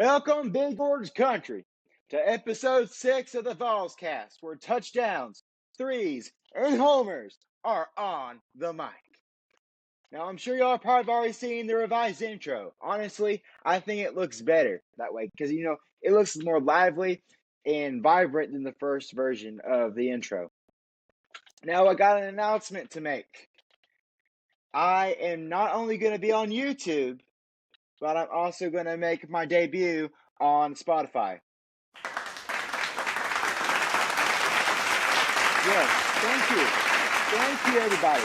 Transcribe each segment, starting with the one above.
Welcome, Big Orange Country, to episode 6 of the VolsCast, where touchdowns, threes, and homers are on the mic. Now, I'm sure y'all probably already seen the revised intro. Honestly, I think it looks better that way because, it looks more lively and vibrant than the first version of the intro. Now, I got an announcement to make. I am not only going to be on YouTube, but I'm also going to make my debut on Spotify. Yes, thank you. Thank you, everybody.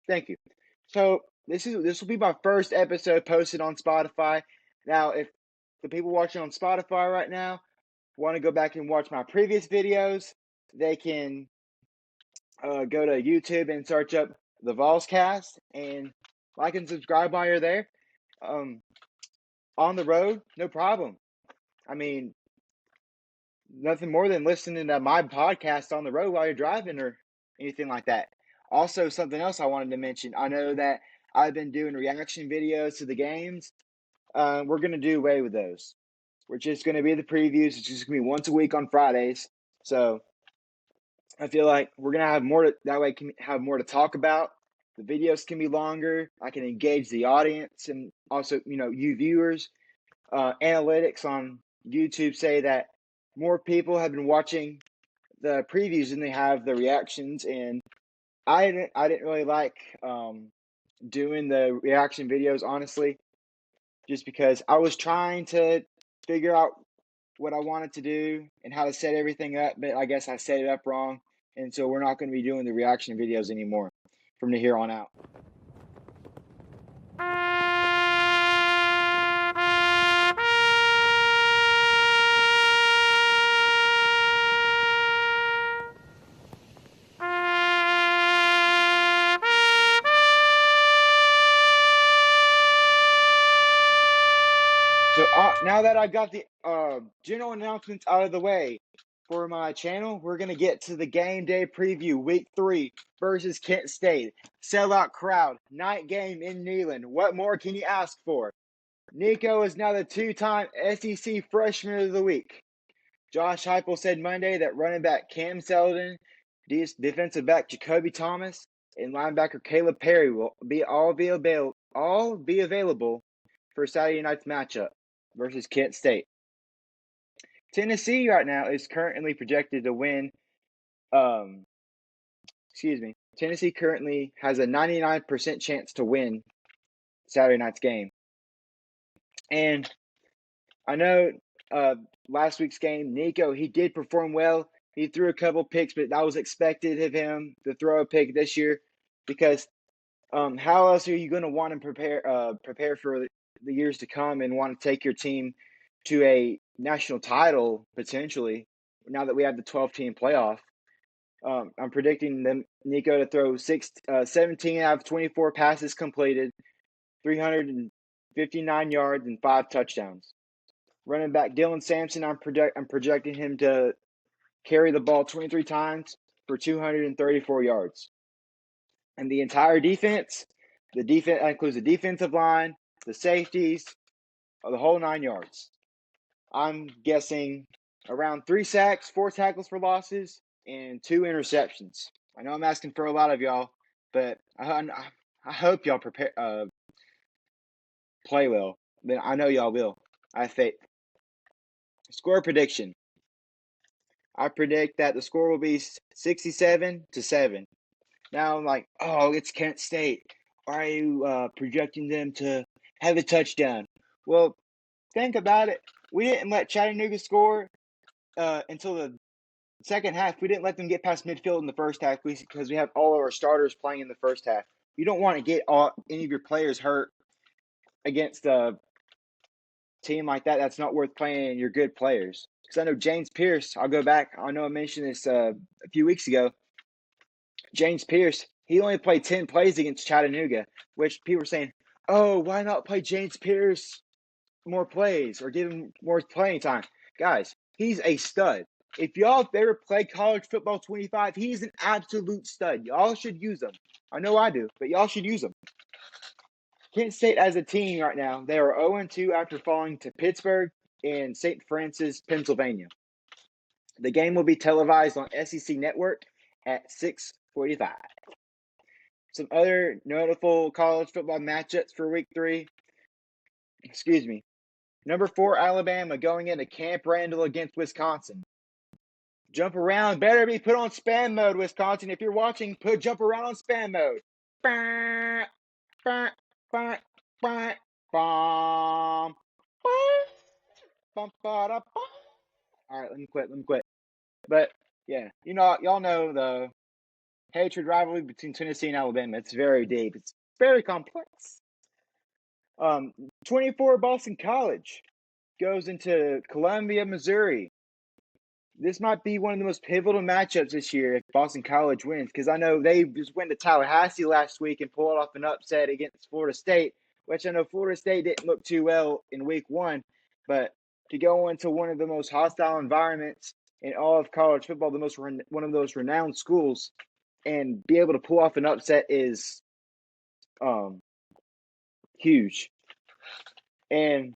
Thank you. So this will be my first episode posted on Spotify. Now, if the people watching on Spotify right now want to go back and watch my previous videos, they can go to YouTube and search up the VolsCast and like and subscribe while you're there. On the road, no problem. I mean, nothing more than listening to my podcast on the road while you're driving or anything like that. Also, something else I wanted to mention. I know that I've been doing reaction videos to the games. We're going to do away with those. We're just going to be the previews. It's just going to be once a week on Fridays. So I feel like we're going to have more that way can have more to talk about. The videos can be longer. I can engage the audience and also, you viewers. Analytics on YouTube say that more people have been watching the previews than they have the reactions, and I didn't really like doing the reaction videos, honestly, just because I was trying to figure out what I wanted to do and how to set everything up, but I guess I set it up wrong, and so we're not going to be doing the reaction videos anymore from here on out. So now that I got the general announcements out of the way for my channel, we're going to get to the game day preview, week 3 versus Kent State. Sellout crowd, night game in Neyland. What more can you ask for? Nico is now the 2-time SEC Freshman of the Week. Josh Heupel said Monday that running back Cam Selden, defensive back Jacoby Thomas, and linebacker Caleb Perry will all be available for Saturday night's matchup versus Kent State. Tennessee right now is currently projected to win. Tennessee currently has a 99% chance to win Saturday night's game. And I know last week's game, Nico, he did perform well. He threw a couple picks, but that was expected of him to throw a pick this year because how else are you going to want to prepare for the years to come and want to take your team to a national title potentially now that we have the 12-team playoff? I'm predicting Nico to throw 17 out of 24 passes completed, 359 yards, and 5 touchdowns. Running back Dylan Sampson, I'm projecting him to carry the ball 23 times for 234 yards. And the entire defense, includes the defensive line, the safeties, the whole 9 yards. I'm guessing around 3 sacks, 4 tackles for losses, and 2 interceptions. I know I'm asking for a lot of y'all, but I hope y'all play well. Then I know y'all will. I have faith. Score prediction. I predict that the score will be 67-7. Now I'm like, oh, it's Kent State. Are you projecting them to have a touchdown? Well, think about it. We didn't let Chattanooga score until the second half. We didn't let them get past midfield in the first half because we have all of our starters playing in the first half. You don't want to get any of your players hurt against a team like that. That's not worth playing your good players. Because I know James Pierce, I'll go back. I know I mentioned this a few weeks ago. James Pierce, he only played 10 plays against Chattanooga, which people were saying, oh, why not play James Pierce more plays or give him more playing time? Guys, he's a stud. If y'all have ever played college football 25, he's an absolute stud. Y'all should use him. I know I do, but y'all should use him. Kent State as a team right now, they are 0-2 after falling to Pittsburgh and St. Francis, Pennsylvania. The game will be televised on SEC Network at 6:45. Some other notable college football matchups for Week 3. Excuse me. Number 4, Alabama going into Camp Randall against Wisconsin. Jump around better be put on spam mode, Wisconsin. If you're watching, put jump around on spam mode. Bah, bah, bah, bah, bum, bum, ba-da, bum. All right, let me quit. But yeah, y'all know the hatred rivalry between Tennessee and Alabama. It's very deep. It's very complex. 24 Boston College goes into Columbia, Missouri. This might be one of the most pivotal matchups this year if Boston College wins, because I know they just went to Tallahassee last week and pulled off an upset against Florida State, which I know Florida State didn't look too well in Week 1, but to go into one of the most hostile environments in all of college football, one of those renowned schools, and be able to pull off an upset is huge. And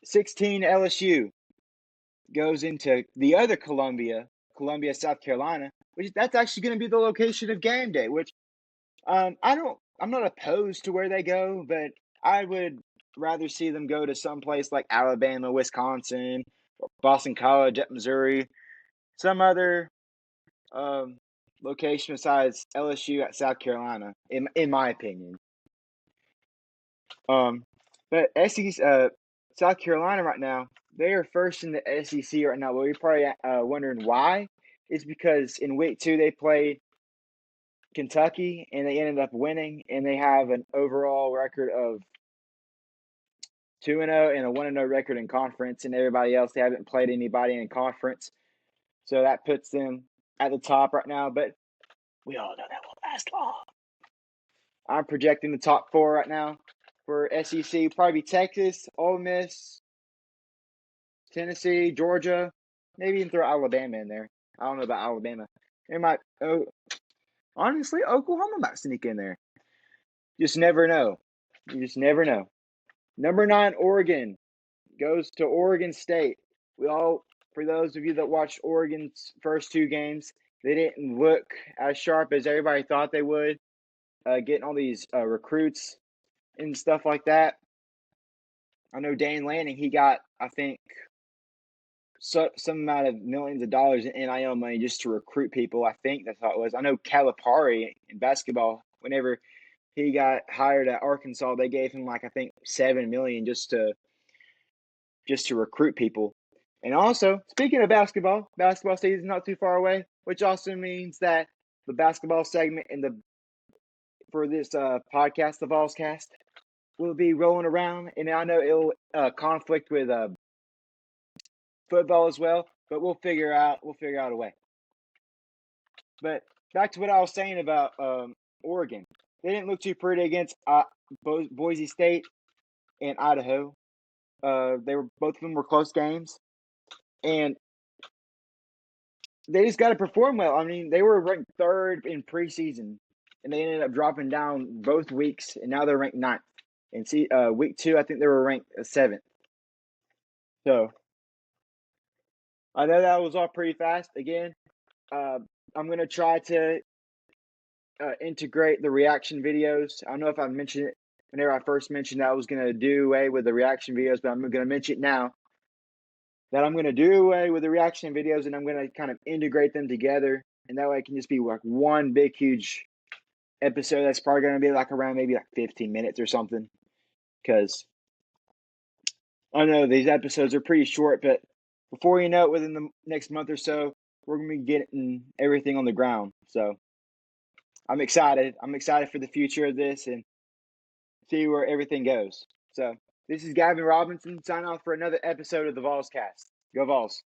16 LSU goes into the other Columbia, South Carolina, which that's actually going to be the location of game day, which I'm not opposed to where they go, but I would rather see them go to some place like Alabama, Wisconsin, or Boston College at Missouri, some other location besides LSU at South Carolina, in my opinion. But South Carolina right now, they are first in the SEC right now. Well, you're probably wondering why. It's because in Week 2 they played Kentucky and they ended up winning, and they have an overall record of 2-0 and a 1-0 record in conference, and everybody else they haven't played anybody in conference, so that puts them at the top right now. But we all know that won't last long. I'm projecting the top 4 right now for SEC. Probably Texas, Ole Miss, Tennessee, Georgia, maybe even throw Alabama in there. I don't know about Alabama. Honestly, Oklahoma might sneak in there. Just never know. You just never know. Number 9, Oregon goes to Oregon State. For those of you that watched Oregon's first 2 games, they didn't look as sharp as everybody thought they would. Getting all these recruits and stuff like that. I know Dane Lanning, he got, I think, some amount of millions of dollars in NIL money just to recruit people. I think that's how it was. I know Calipari in basketball, whenever he got hired at Arkansas, they gave him like I think $7 million just to recruit people. And also, speaking of basketball season not too far away, which also means that the basketball segment for this podcast, the VolsCast, will be rolling around, and I know it'll conflict with football as well, but we'll figure out a way. But back to what I was saying about Oregon. They didn't look too pretty against Boise State and Idaho. Both of them were close games, and they just got to perform well. I mean, they were ranked 3rd in preseason, and they ended up dropping down both weeks, and now they're ranked 9th. And Week 2, I think they were ranked 7th. So I know that was all pretty fast. Again, I'm going to try to integrate the reaction videos. I don't know if I mentioned it whenever I first mentioned that I was going to do away with the reaction videos, but I'm going to mention it now. That I'm going to do away with the reaction videos, and I'm going to kind of integrate them together, and that way it can just be like one big, huge episode that's probably going to be like around maybe like 15 minutes or something, because I know these episodes are pretty short, but before you know it, within the next month or so, we're going to be getting everything on the ground. So I'm excited. I'm excited for the future of this and see where everything goes. So this is Gavin Robinson signing off for another episode of the VolsCast. Go Vols.